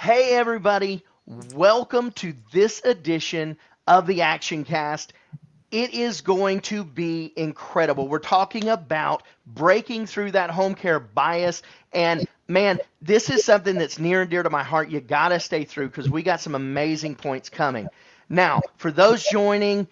Hey, everybody, welcome to this edition of the ActionCAST. It is going to be incredible. We're talking about breaking through that home care bias. And man, this is something that's near and dear to my heart. You got to stay through because we got some amazing points coming. Now, for those joining,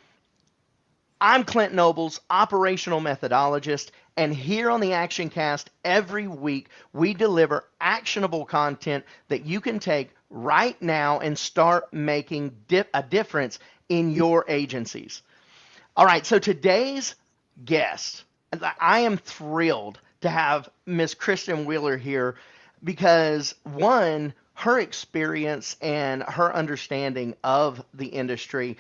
I'm Clint Nobles, operational methodologist, and here on the ActionCast every week we deliver actionable content that you can take right now and start making a difference in your agencies. All right, so today's guest, I am thrilled to have Miss Kristen Wheeler here because one, her experience and her understanding of the industry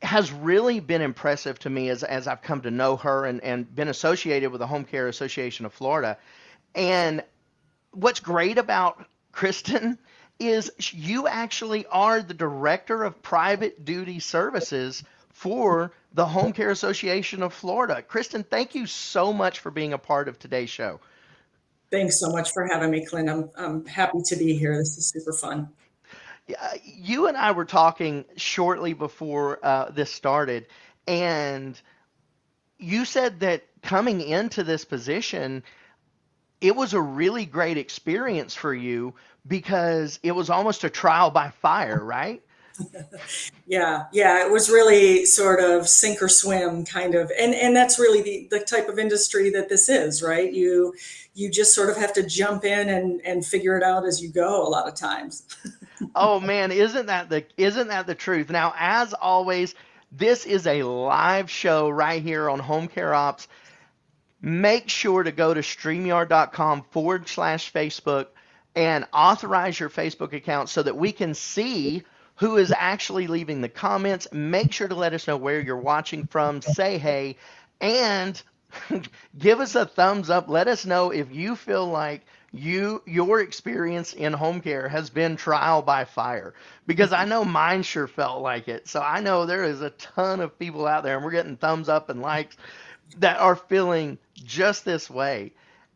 has really been impressive to me as I've come to know her and been associated with the Home Care Association of Florida. And what's great about Kristen is you actually are the director of private duty services for the Home Care Association of Florida. Kristen, thank you so much for being a part of today's show. Thanks so much for having me, Clint. I'm happy to be here. This is super fun. You and I were talking shortly before this started, and you said that coming into this position, it was a really great experience for you because it was almost a trial by fire, right? Yeah, it was really sort of sink or swim kind of, and that's really the type of industry that this is, right? You just sort of have to jump in and figure it out as you go a lot of times. Oh man, isn't that the truth? Now, as always, this is a live show right here on Home Care Ops. Make sure to go to StreamYard.com/Facebook and authorize your Facebook account so that we can see who is actually leaving the comments. Make sure to let us know where you're watching from, say hey, and give us a thumbs up. Let us know if you feel like your experience in home care has been trial by fire because I know mine sure felt like it. So I know there is a ton of people out there and we're getting thumbs up and likes that are feeling just this way.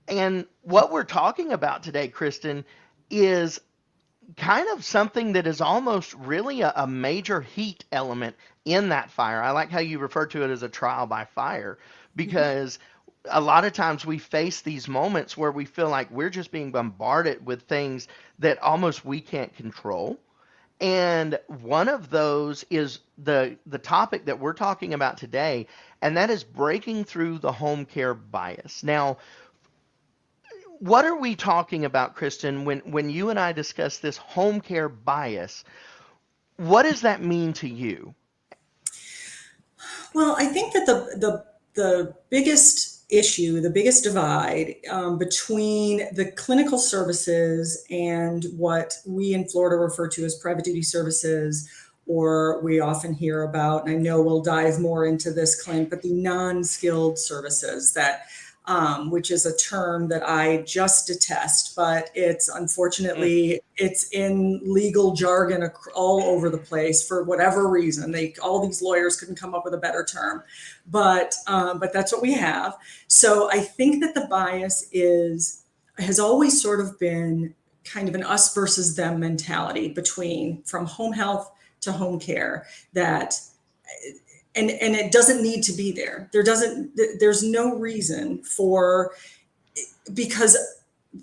And what we're talking about today, Kristen, is kind of something that is almost really a major heat element in that fire. I like how you refer to it as a trial by fire because a lot of times we face these moments where we feel like we're just being bombarded with things that almost we can't control. And one of those is the topic that we're talking about today, and that is breaking through the home care bias. Now, what are we talking about, Kristen, when you and I discuss this home care bias? What does that mean to you? Well, I think that the biggest issue, the biggest divide between the clinical services and what we in Florida refer to as private duty services, or we often hear about, and I know we'll dive more into this, Clint, but the non-skilled services that which is a term that I just detest, but it's Mm. unfortunately it's in legal jargon all over the place for whatever reason. All these lawyers couldn't come up with a better term, but that's what we have. So I think that the bias has always sort of been kind of an us versus them mentality between from home health to home care that and it doesn't need to be there. There's no reason for, because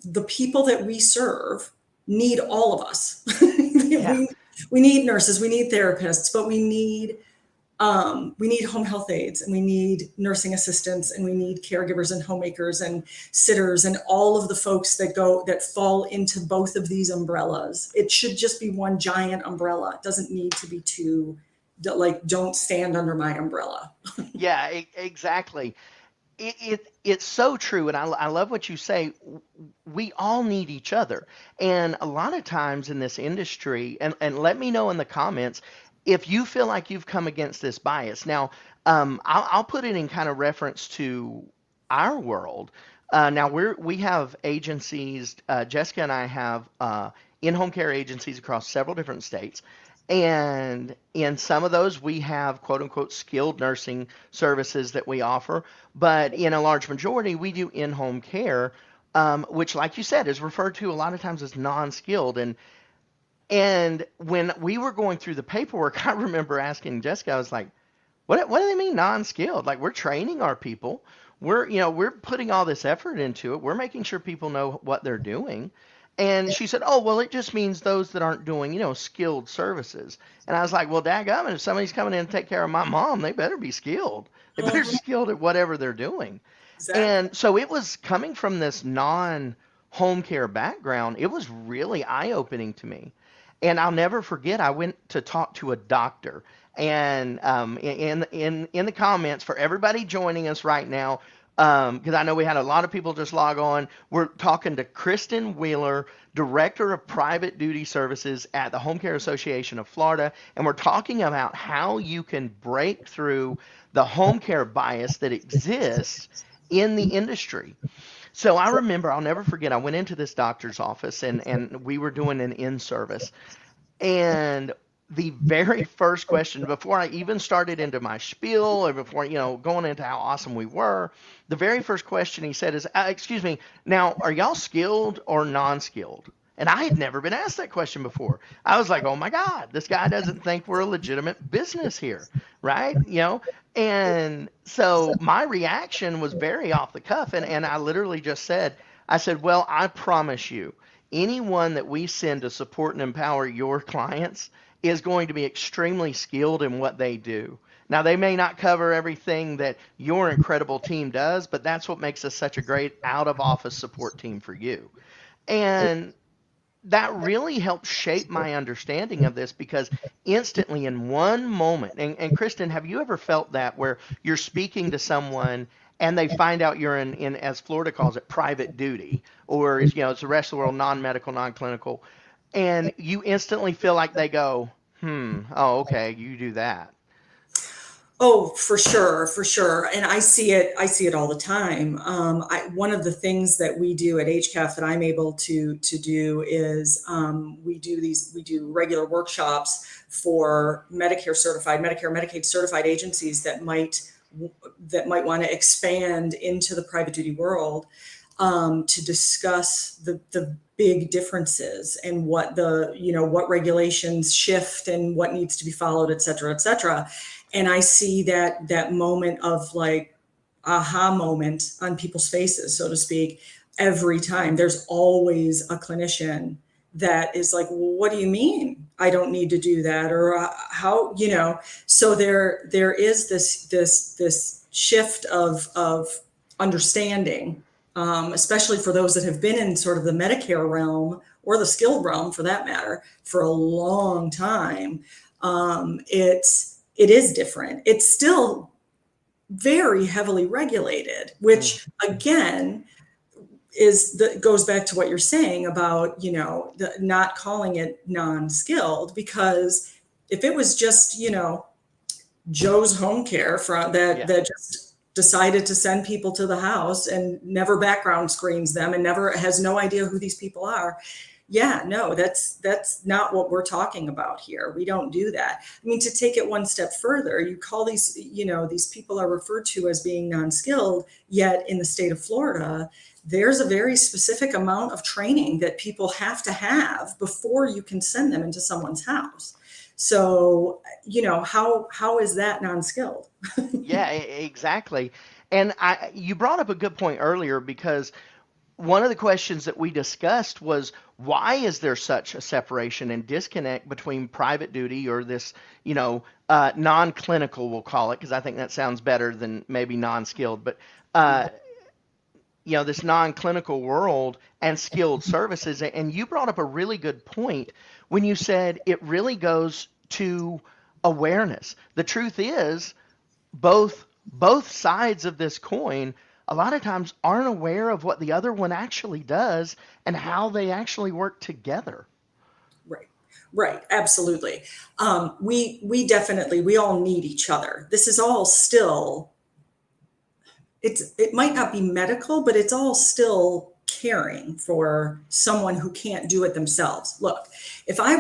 the people that we serve need all of us. Yeah. We need nurses, we need therapists, but we need home health aides, and we need nursing assistants, and we need caregivers and homemakers and sitters and all of the folks that fall into both of these umbrellas. It should just be one giant umbrella. It doesn't need to be two. Like, don't stand under my umbrella. Yeah, exactly. It's so true, and I love what you say. We all need each other, and a lot of times in this industry, and let me know in the comments if you feel like you've come against this bias. Now, I'll put it in kind of reference to our world. Now we have agencies. Jessica and I have in-home care agencies across several different states. And in some of those, we have quote unquote skilled nursing services that we offer. But in a large majority, we do in home care, which, like you said, is referred to a lot of times as non skilled. And And when we were going through the paperwork, I remember asking Jessica, I was like, what do they mean non-skilled? Like we're training our people. We're putting all this effort into it. We're making sure people know what they're doing. And she said, "Oh, well, it just means those that aren't doing, skilled services." And I was like, "Well, dadgummit, if somebody's coming in to take care of my mom, they better be skilled. They better be Mhm. skilled at whatever they're doing." Exactly. And so it was coming from this non-home care background. It was really eye-opening to me. And I'll never forget, I went to talk to a doctor. And in the comments for everybody joining us right now, because I know we had a lot of people just log on. We're talking to Kristen Wheeler, Director of Private Duty Services at the Home Care Association of Florida, and we're talking about how you can break through the home care bias that exists in the industry. So I remember, I'll never forget, I went into this doctor's office and we were doing an in service. And the very first question, before I even started into my spiel or before, going into how awesome we were, the very first question he said is, excuse me, now, are y'all skilled or non skilled? And I had never been asked that question before. I was like, oh my God, this guy doesn't think we're a legitimate business here, right? And so my reaction was very off the cuff. And I literally just said, I said, well, I promise you, anyone that we send to support and empower your clients is going to be extremely skilled in what they do. Now, they may not cover everything that your incredible team does, but that's what makes us such a great out of office support team for you. And that really helped shape my understanding of this because instantly in one moment, and Kristen, have you ever felt that where you're speaking to someone and they find out you're in as Florida calls it, private duty, or it's the rest of the world, non-medical, non-clinical, and you instantly feel like they go, oh, okay, you do that. Oh, for sure, for sure. And I see it all the time. One of the things that we do at HCAF that I'm able to do is we do regular workshops for Medicare, Medicaid certified agencies that might want to expand into the private duty world, to discuss the big differences and what what regulations shift and what needs to be followed, et cetera, et cetera. And I see that moment of like aha moment on people's faces, so to speak, every time. There's always a clinician that is like, well, what do you mean I don't need to do that? Or how, so there is this shift of understanding, especially for those that have been in sort of the Medicare realm or the skilled realm for that matter for a long time. It is different. It's still very heavily regulated, Mm, which again goes back to what you're saying about not calling it non-skilled, because if it was just Joe's home care yeah. that just decided to send people to the house and never background screens them and never has no idea who these people are. Yeah, no, that's not what we're talking about here. We don't do that. I mean, to take it one step further, you call these people are referred to as being non-skilled, yet in the state of Florida, there's a very specific amount of training that people have to have before you can send them into someone's house. So, how is that non-skilled? Yeah, exactly. And you brought up a good point earlier because one of the questions that we discussed was why is there such a separation and disconnect between private duty or this, non-clinical, we'll call it, because I think that sounds better than maybe non-skilled, but uh, this non-clinical world and skilled services. And you brought up a really good point when you said it really goes to awareness. The truth is, both sides of this coin a lot of times aren't aware of what the other one actually does and how they actually work together. Right. Right. Absolutely. We definitely, we all need each other. This is all still, it might not be medical, but it's all still caring for someone who can't do it themselves. Look, if I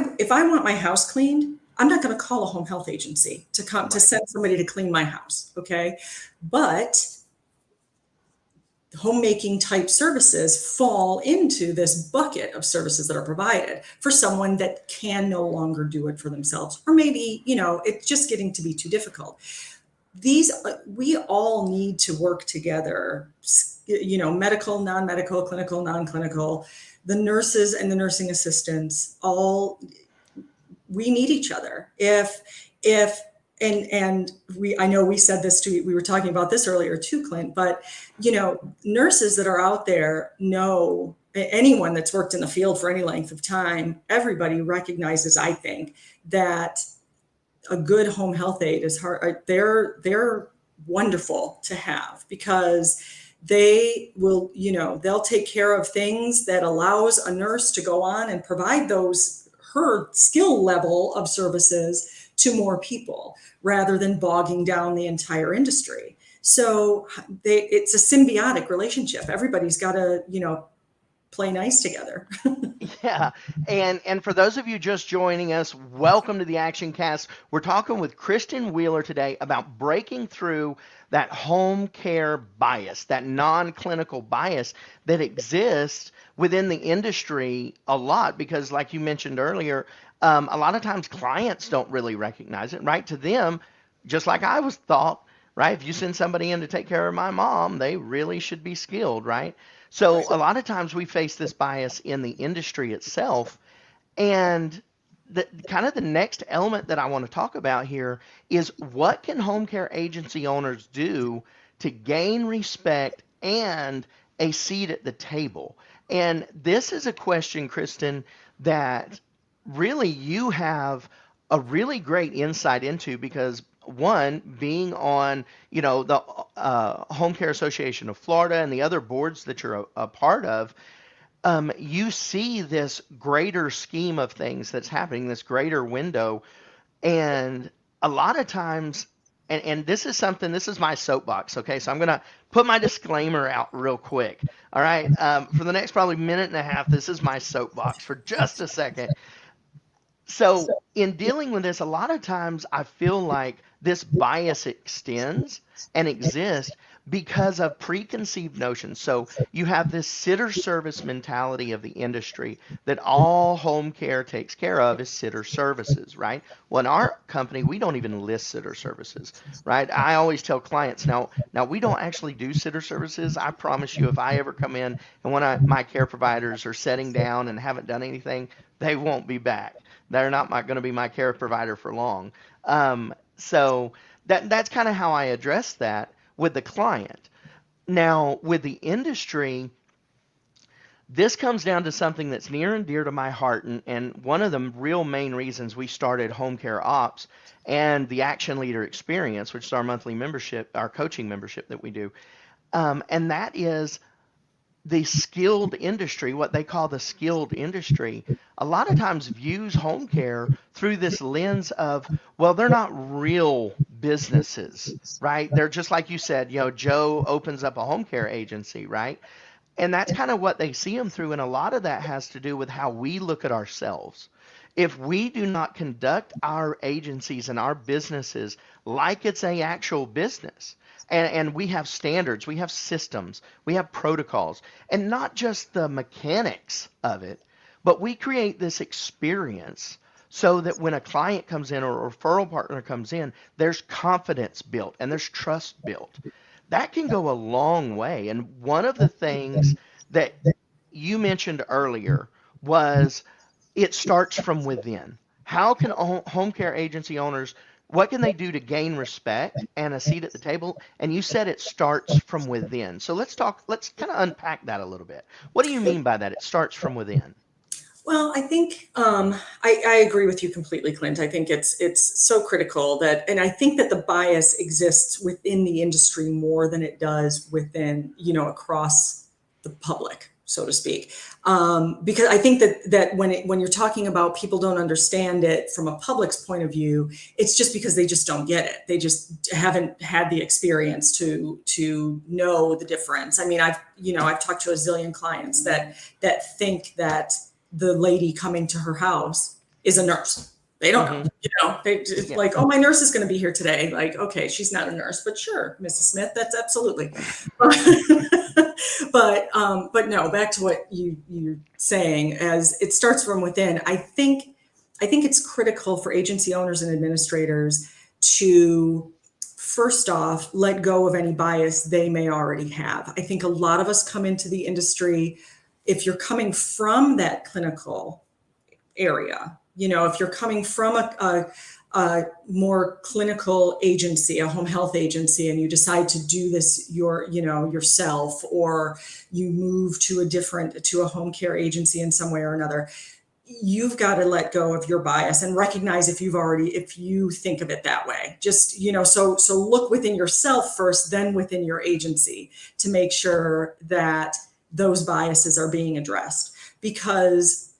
want my house cleaned, I'm not going to call a home health agency to come to Right. send somebody to clean my house. Okay. But homemaking type services fall into this bucket of services that are provided for someone that can no longer do it for themselves, or maybe, it's just getting to be too difficult. These, we all need to work together, medical, non-medical, clinical, non-clinical, the nurses and the nursing assistants, all, we need each other. If and I know we said this too, we were talking about this earlier too, Clint, but nurses that are out there know, anyone that's worked in the field for any length of time, everybody recognizes, I think, that a good home health aide is hard. They're wonderful to have, because they will, they'll take care of things that allows a nurse to go on and provide her skill level of services to more people, rather than bogging down the entire industry. So it's a symbiotic relationship. Everybody's got to, play nice together. Yeah. And for those of you just joining us, welcome to the Action Cast. We're talking with Kristen Wheeler today about breaking through that home care bias, that non-clinical bias that exists within the industry a lot, because like you mentioned earlier, a lot of times clients don't really recognize it, right? To them, just like I was taught, right? If you send somebody in to take care of my mom, they really should be skilled, right? So a lot of times we face this bias in the industry itself. And the kind of the next element that I want to talk about here is, what can home care agency owners do to gain respect and a seat at the table? And this is a question, Kristen, that really you have a really great insight into, because one, being on, the Home Care Association of Florida and the other boards that you're a part of, you see this greater scheme of things that's happening, this greater window. And a lot of times, and this is something, this is my soapbox, okay? So I'm going to put my disclaimer out real quick, all right? For the next probably minute and a half, this is my soapbox for just a second. So, in dealing with this, a lot of times I feel like this bias extends and exists because of preconceived notions. So, you have this sitter service mentality of the industry, that all home care takes care of is sitter services, right? Well, in our company, we don't even list sitter services, right? I always tell clients, now we don't actually do sitter services. I promise you, if I ever come in and one of my care providers are sitting down and haven't done anything, they won't be back. They're not going to be my care provider for long. So that's kind of how I address that with the client. Now, with the industry, this comes down to something that's near and dear to my heart, and one of the real main reasons we started Home Care Ops and the Action Leader Experience, which is our monthly membership, our coaching membership that we do, and that is the skilled industry, what they call the skilled industry, a lot of times views home care through this lens of, well, they're not real businesses, right? They're just like you said, Joe opens up a home care agency, right? And that's kind of what they see them through. And a lot of that has to do with how we look at ourselves. If we do not conduct our agencies and our businesses like it's a actual business, and we have standards, we have systems, we have protocols, and not just the mechanics of it, but we create this experience so that when a client comes in or a referral partner comes in, there's confidence built and there's trust built. That can go a long way. And one of the things that you mentioned earlier was, it starts from within. How can home care agency owners, what can they do to gain respect and a seat at the table? And you said it starts from within. So let's kind of unpack that a little bit. What do you mean by that? It starts from within. Well, I think I agree with you completely, Clint. I think it's so critical that, and I think that the bias exists within the industry more than it does within, across the public, so to speak. Because I think that when you're talking about people don't understand it from a public's point of view, it's just because they just don't get it. They just haven't had the experience to know the difference. I mean, I've talked to a zillion clients that think that the lady coming to her house is a nurse. They don't know, it's like, oh, my nurse is going to be here today. Like, okay, she's not a nurse, but sure, Mrs. Smith, that's absolutely. But no, back to what you're saying, as it starts from within. I think it's critical for agency owners and administrators to first off let go of any bias they may already have. I think a lot of us come into the industry, if you're coming from that clinical area, if you're coming from a more clinical agency, a home health agency, and you decide to do this yourself, or you move to a home care agency in some way or another, you've got to let go of your bias and recognize if you think of it that way. Just, so look within yourself first, then within your agency, to make sure that those biases are being addressed, because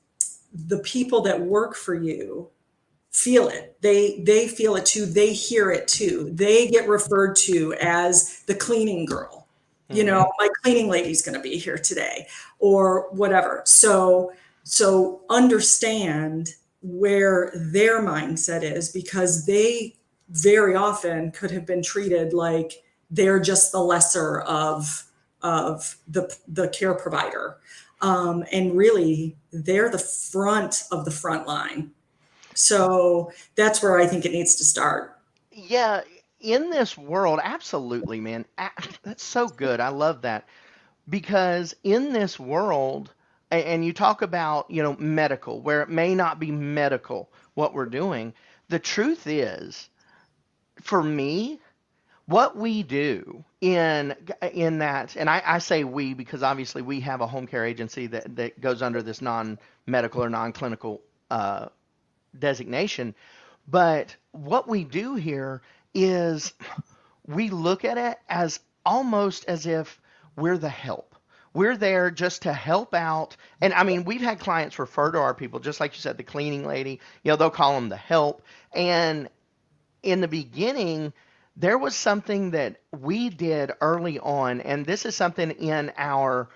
the people that work for you feel it. They feel it too. They hear it too. They get referred to as the cleaning girl. Mm-hmm. My cleaning lady's going to be here today, or whatever. So understand where their mindset is, because they very often could have been treated like they're just the lesser of the care provider. And really, they're the front of the front line. So that's where I think it needs to start. Yeah, in this world, absolutely, man. That's so good. I love that because in this world, and you talk about, medical, where it may not be medical what we're doing. The truth is, for me, what we do in that, and I say we because obviously we have a home care agency that goes under this non-medical or non-clinical designation. But what we do here is we look at it as almost as if we're the help. We're there just to help out. And I mean, we've had clients refer to our people, just like you said, the cleaning lady, they'll call them the help. And in the beginning, there was something that we did early on, and this is something in our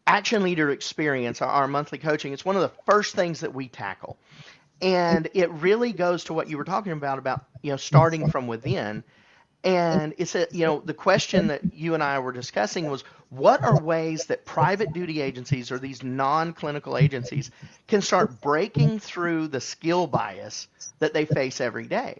action leader experience, our monthly coaching. It's one of the first things that we tackle. And it really goes to what you were talking about, starting from within. And it's the question that you and I were discussing was, what are ways that private duty agencies or these non-clinical agencies can start breaking through the skill bias that they face every day?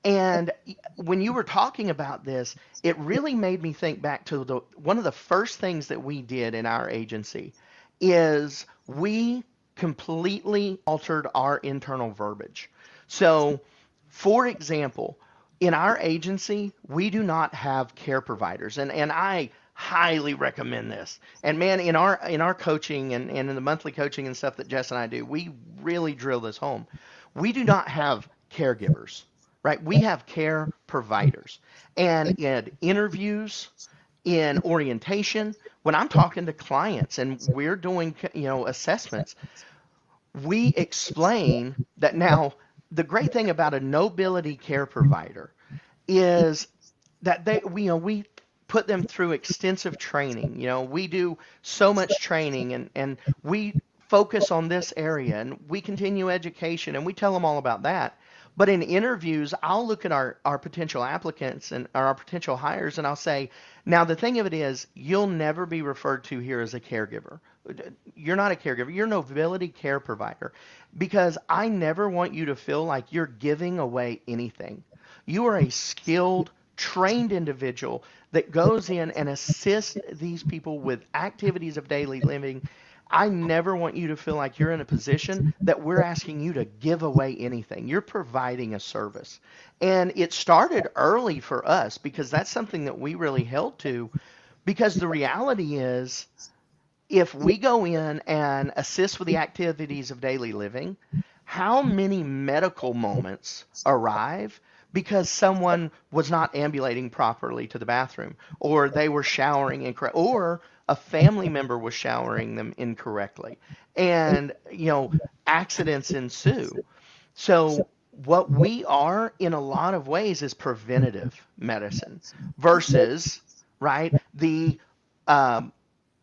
And when you were talking about this, it really made me think back to one of the first things that we did in our agency is we completely altered our internal verbiage. So, for example, in our agency, we do not have care providers, and I highly recommend this. And man, in our coaching and in the monthly coaching and stuff that Jess and I do, we really drill this home. We do not have caregivers, right? We have care providers. And in interviews, in orientation, when I'm talking to clients and we're doing, assessments, we explain that now the great thing about a nobility care provider is that we put them through extensive training. We do so much training and we focus on this area and we continue education and we tell them all about that. But in interviews, I'll look at our potential applicants and our potential hires and I'll say, now the thing of it is, you'll never be referred to here as a caregiver. You're not a caregiver, you're a nobility care provider, because I never want you to feel like you're giving away anything. You are a skilled, trained individual that goes in and assists these people with activities of daily living. I never want you to feel like you're in a position that we're asking you to give away anything. You're providing a service. And it started early for us because that's something that we really held to, because the reality is, if we go in and assist with the activities of daily living, how many medical moments arrive because someone was not ambulating properly to the bathroom, or they were showering incorrect, or a family member was showering them incorrectly, and accidents ensue. So what we are in a lot of ways is preventative medicine versus, right, the um,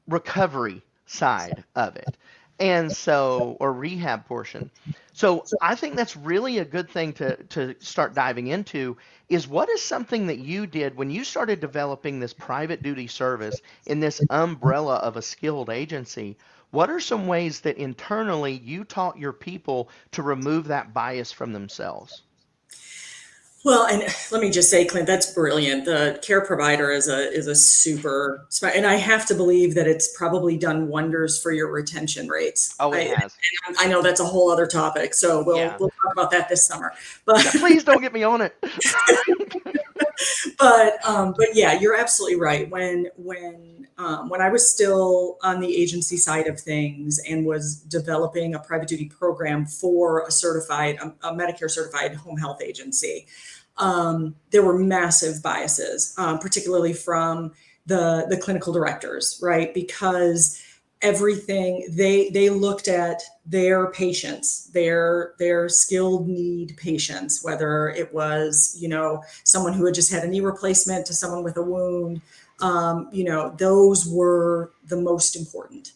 recovery side of it. And so, or rehab portion. So I think that's really a good thing to start diving into is what is something that you did when you started developing this private duty service in this umbrella of a skilled agency? What are some ways that internally you taught your people to remove that bias from themselves? Well, and let me just say, Clint, that's brilliant. The care provider is a super, and I have to believe that it's probably done wonders for your retention rates. Oh, it has. I know that's a whole other topic, so Yeah. we'll talk about that this summer. But Yeah, please don't get me on it. but yeah, you're absolutely right. When I was still on the agency side of things and was developing a private duty program for a Medicare certified home health agency, there were massive biases, particularly from the clinical directors, right? Because everything they looked at their patients, their skilled need patients, whether it was, someone who had just had a knee replacement to someone with a wound, those were the most important.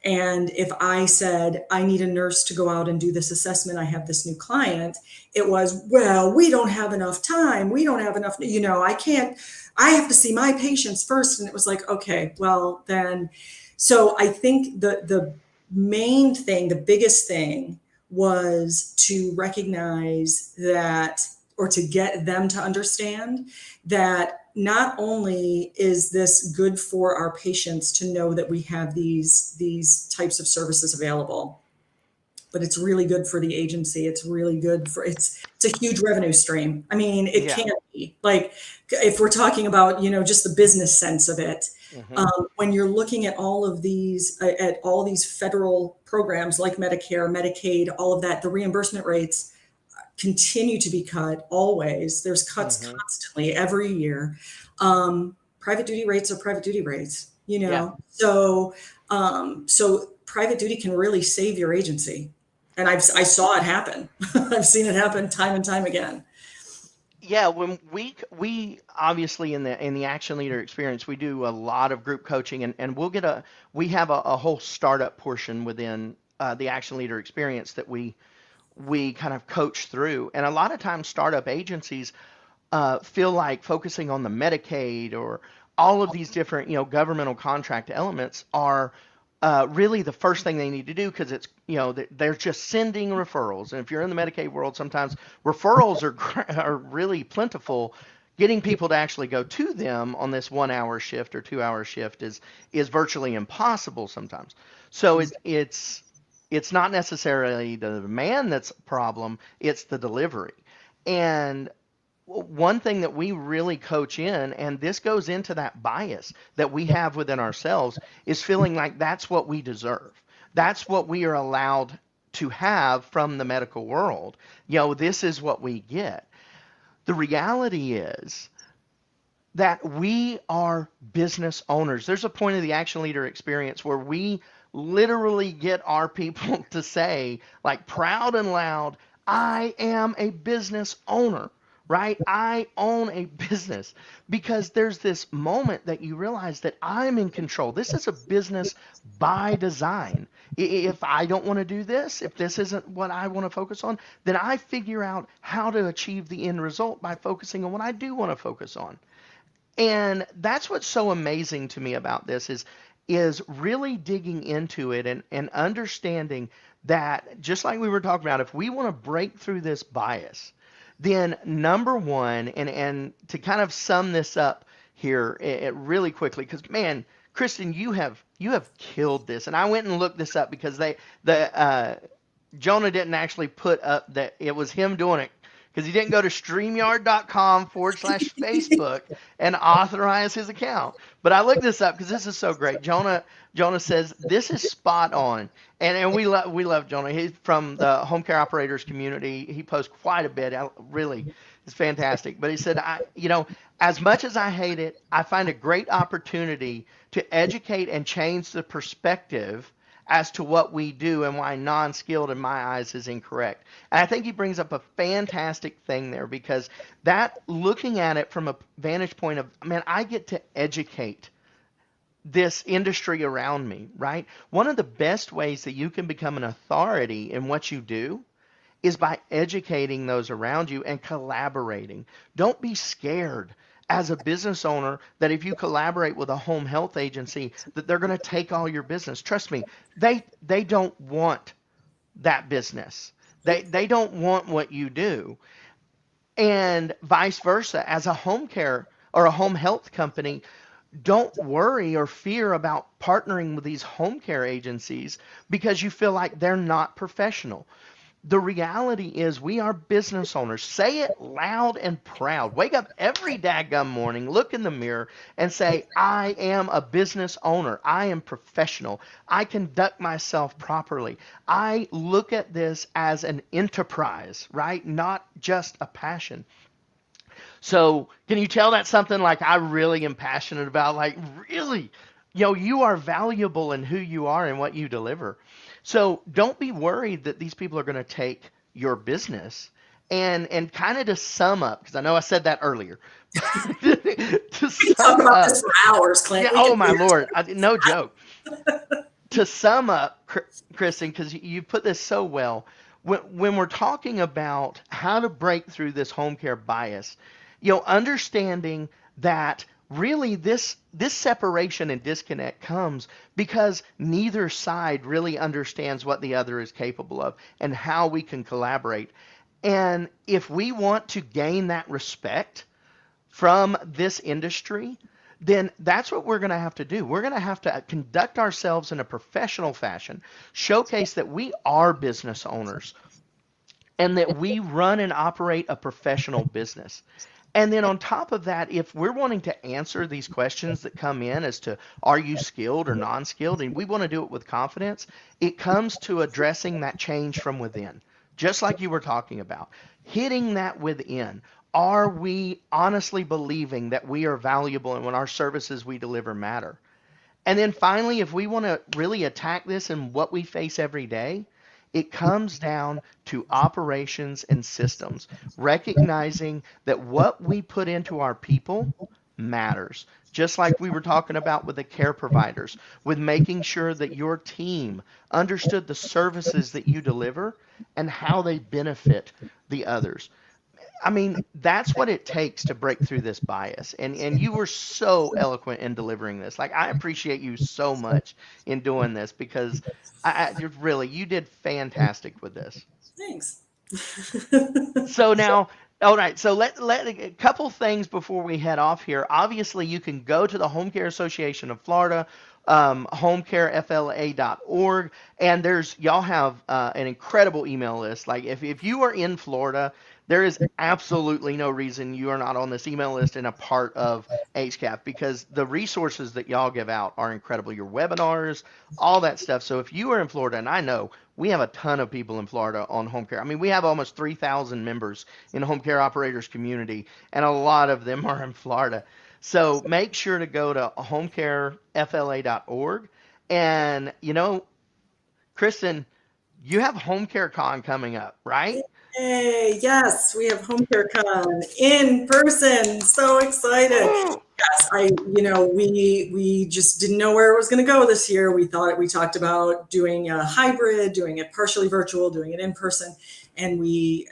And if I said, I need a nurse to go out and do this assessment, I have this new client, it was, well, we don't have enough time. We don't have enough, I can't, I have to see my patients first. And it was like, okay, well, then. So I think the main thing, the biggest thing was to recognize that, or to get them to understand that not only is this good for our patients to know that we have these types of services available, but it's really good for the agency. It's really good for it's a huge revenue stream. I mean, it Yeah. can't be like if we're talking about just the business sense of it. Hmm. When you're looking at all these federal programs like Medicare, Medicaid, all of that, the reimbursement rates continue to be cut always. There's cuts Hmm. constantly every year. Private duty rates are private duty rates, Yeah. so private duty can really save your agency. And I saw it happen. I've seen it happen time and time again. Yeah, when we obviously in the action leader experience, we do a lot of group coaching, and we have a whole startup portion within the action leader experience that we kind of coach through. And a lot of times startup agencies feel like focusing on the Medicaid or all of these different, governmental contract elements are really the first thing they need to do because it's, they're just sending referrals. And if you're in the Medicaid world, sometimes referrals are really plentiful. Getting people to actually go to them on this 1 hour shift or 2 hour shift is virtually impossible sometimes. So it's not necessarily the demand that's a problem; it's the delivery. And one thing that we really coach in, and this goes into that bias that we have within ourselves, is feeling like that's what we deserve. That's what we are allowed to have from the medical world. This is what we get. The reality is that we are business owners. There's a point of the action leader experience where we literally get our people to say, like proud and loud, I am a business owner, right? I own a business because there's this moment that you realize that I'm in control. This is a business by design. If I don't want to do this, if this isn't what I want to focus on, then I figure out how to achieve the end result by focusing on what I do want to focus on. And that's what's so amazing to me about this is really digging into it and understanding that just like we were talking about, if we want to break through this bias, then number one, and to kind of sum this up here really quickly, because man, Kristen, you have killed this, and I went and looked this up because Jonah didn't actually put up that it was him doing it because he didn't go to StreamYard.com/Facebook and authorize his account. But I looked this up because this is so great. Jonah says this is spot on, and we love Jonah. He's from the home care operators community. He posts quite a bit. Really, it's fantastic. But he said, as much as I hate it, I find a great opportunity to educate and change the perspective as to what we do and why non-skilled in my eyes is incorrect. And I think he brings up a fantastic thing there because that looking at it from a vantage point of, man, I get to educate this industry around me, right? One of the best ways that you can become an authority in what you do is by educating those around you and collaborating. Don't be scared as a business owner that if you collaborate with a home health agency that they're going to take all your business. Trust me, they don't want that business. They don't want what you do. And vice versa, as a home care or a home health company, don't worry or fear about partnering with these home care agencies because you feel like they're not professional. The reality is we are business owners. Say it loud and proud. Wake up every daggum morning, look in the mirror, and say, I am a business owner. I am professional. I conduct myself properly. I look at this as an enterprise, right? Not just a passion. So, can you tell that's something like I really am passionate about? Like, really, you are valuable in who you are and what you deliver. So, don't be worried that these people are going to take your business. And kind of to sum up, because I know I said that earlier, to We can talk sum about up, this for hours, yeah, Clint. We oh can my figure Lord, no joke. To sum up, Kristen, because you put this so well, when we're talking about how to break through this home care bias, understanding that really this separation and disconnect comes because neither side really understands what the other is capable of and how we can collaborate. And if we want to gain that respect from this industry, then that's what we're going to have to do. We're going to have to conduct ourselves in a professional fashion, showcase that we are business owners and that we run and operate a professional business. And then on top of that, if we're wanting to answer these questions that come in as to are you skilled or non skilled, and we want to do it with confidence, it comes to addressing that change from within, just like you were talking about. Hitting that within. Are we honestly believing that we are valuable and when our services we deliver matter? And then finally, if we want to really attack this in what we face every day, it comes down to operations and systems, recognizing that what we put into our people matters. Just like we were talking about with the care providers, with making sure that your team understood the services that you deliver and how they benefit the others. I mean, that's what it takes to break through this bias. And you were so eloquent in delivering this. Like I appreciate you so much in doing this because you did fantastic with this. Thanks. So now, all right. So let a couple things before we head off here. Obviously, you can go to the Home Care Association of Florida, homecarefla.org, and y'all have an incredible email list. Like if you are in Florida, there is absolutely no reason you are not on this email list and a part of HCAP because the resources that y'all give out are incredible. Your webinars, all that stuff. So if you are in Florida, and I know we have a ton of people in Florida on home care. I mean, we have almost 3,000 members in the home care operators community, and a lot of them are in Florida. So make sure to go to homecarefla.org. And, Kristen, you have Home Care Con coming up, right? Hey, yes, we have Home Care Con in person. So excited. Woo! Yes, we just didn't know where it was going to go this year. We talked about doing a hybrid, doing it partially virtual, doing it in person. And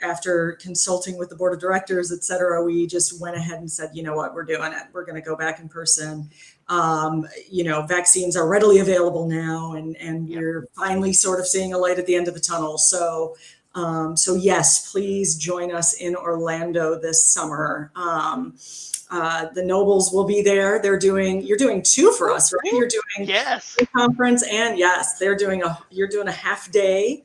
after consulting with the board of directors, et cetera, we just went ahead and said, you know what, we're doing it. We're going to go back in person. Vaccines are readily available now, and Yep. we're finally sort of seeing a light at the end of the tunnel. So yes, please join us in Orlando this summer. The Nobles will be there. You're doing two for us, right? You're doing Yes. a conference, and yes, you're doing a half day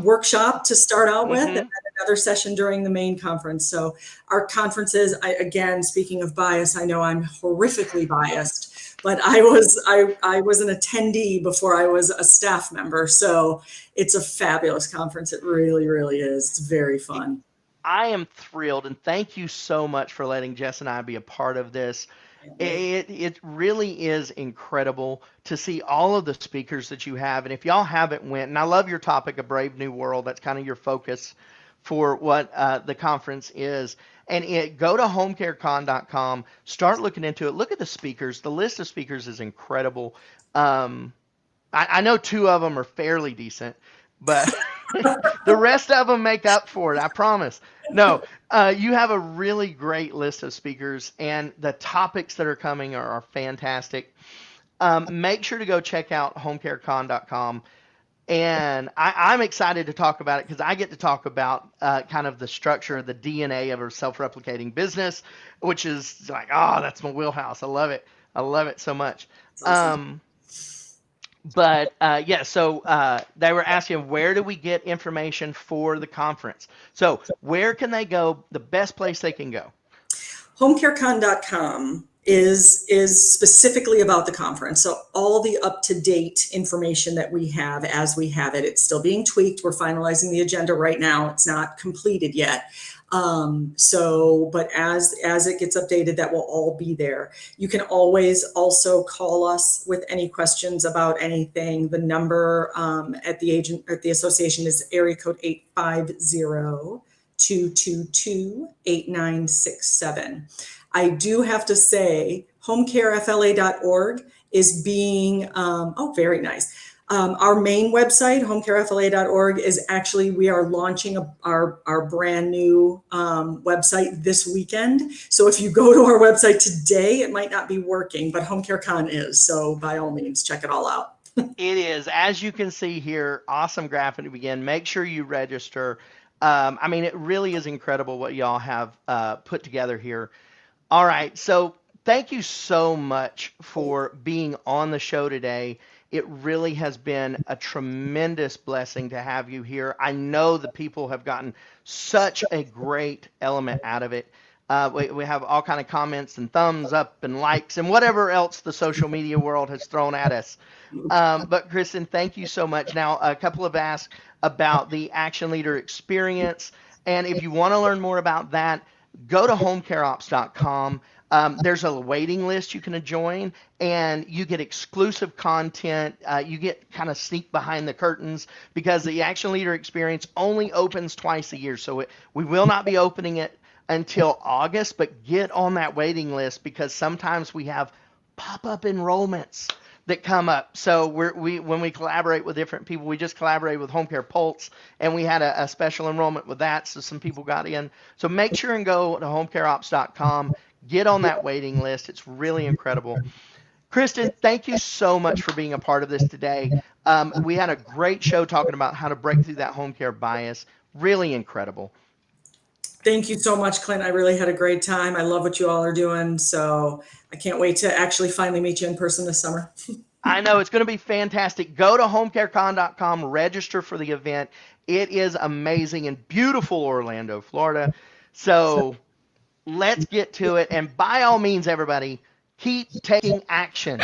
workshop to start out with, and then Mm-hmm. another session during the main conference. So our conferences, again, speaking of bias, I know I'm horrifically biased, but I was an attendee before I was a staff member. So it's a fabulous conference. It really, really is. It's very fun. I am thrilled, and thank you so much for letting Jess and I be a part of this. Can't wait. It really is incredible to see all of the speakers that you have. And if y'all haven't went, and I love your topic, A Brave New World, that's kind of your focus for what the conference is. And go to homecarecon.com, start looking into it. Look at the speakers. The list of speakers is incredible. I know two of them are fairly decent, but the rest of them make up for it. I promise. No, you have a really great list of speakers, and the topics that are coming are fantastic. Make sure to go check out homecarecon.com. And I'm excited to talk about it because I get to talk about kind of the structure, the DNA of a self-replicating business, which is like, oh, that's my wheelhouse. I love it. I love it so much. It's awesome. But yeah, so they were asking, where do we get information for the conference? So where can they go? The best place they can go. Homecarecon.com is specifically about the conference. So all the up-to-date information that we have as we have it, it's still being tweaked. We're finalizing the agenda right now. It's not completed yet. But as it gets updated, that will all be there. You can always also call us with any questions about anything. The number at the association is area code 850-222-8967. I do have to say, homecarefla.org is being, very nice. Our main website, homecarefla.org, is actually, we are launching our brand new website this weekend. So if you go to our website today, it might not be working, but HomeCareCon is. So by all means, check it all out. It is, as you can see here, awesome graphic to begin. Make sure you register. I mean, it really is incredible what y'all have put together here. All right, so thank you so much for being on the show today. It really has been a tremendous blessing to have you here. I know the people have gotten such a great element out of it. We have all kind of comments and thumbs up and likes and whatever else the social media world has thrown at us. But Kristen, thank you so much. Now, a couple have asked about the Action Leader Experience, and if you want to learn more about that, go to homecareops.com. There's a waiting list you can join, and you get exclusive content. You get kind of sneak behind the curtains because the Action Leader Experience only opens twice a year. So we will not be opening it until August, but get on that waiting list because sometimes we have pop-up enrollments that come up. So when we collaborate with different people, we just collaborated with Home Care Pulse, and we had a special enrollment with that, so some people got in. So make sure and go to homecareops.com, get on that waiting list. It's really incredible. Kristen, thank you so much for being a part of this today. We had a great show talking about how to break through that home care bias. Really incredible. Thank you so much, Clint. I really had a great time. I love what you all are doing. So I can't wait to actually finally meet you in person this summer. I know it's going to be fantastic. Go to homecarecon.com, register for the event. It is amazing in beautiful Orlando, Florida. So let's get to it. And by all means, everybody, keep taking action.